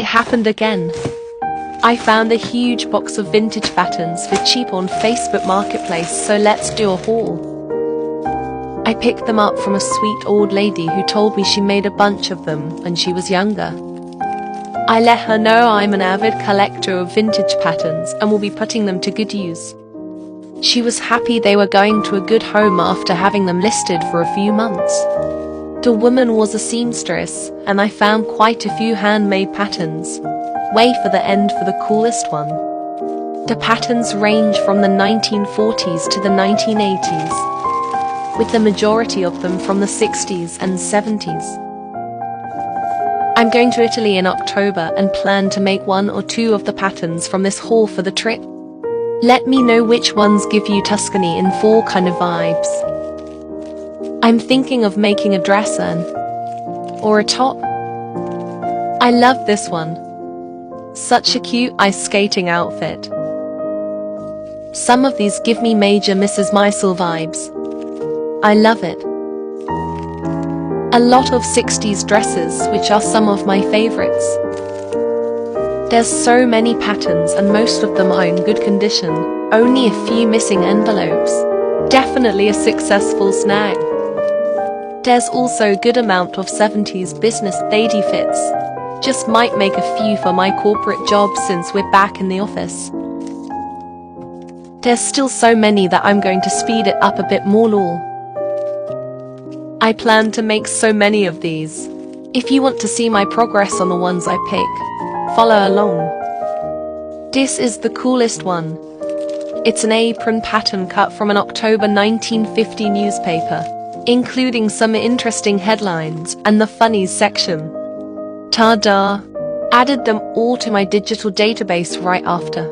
It happened again. I found a huge box of vintage patterns for cheap on Facebook Marketplace, so let's do a haul. I picked them up from a sweet old lady who told me she made a bunch of them when she was younger. I let her know I'm an avid collector of vintage patterns and will be putting them to good use. She was happy they were going to a good home after having them listed for a few months. The woman was a seamstress, and I found quite a few handmade patterns. Wait for the end for the coolest one. The patterns range from the 1940s to the 1980s, with the majority of them from the 60s and 70s. I'm going to Italy in October and plan to make 1 or 2 of the patterns from this haul for the trip. Let me know which ones give you Tuscany in fall kind of vibes. I'm thinking of making a dress or a top. I love this one. Such a cute ice skating outfit. Some of these give me major Mrs. Maisel vibes. I love it. A lot of 60s dresses, which are some of my favorites. There's so many patterns and most of them are in good condition, only a few missing envelopes. Definitely a successful snag. There's also a good amount of 70s business lady fits. Just might make a few for my corporate job since we're back in the office. There's still so many that I'm going to speed it up a bit more lol. I plan to make so many of these. If you want to see my progress on the ones I pick, follow along. This is the coolest one. It's an apron pattern cut from an October 1950 newspaper, including some interesting headlines and the funnies section. Ta-da! Added them all to my digital database right after.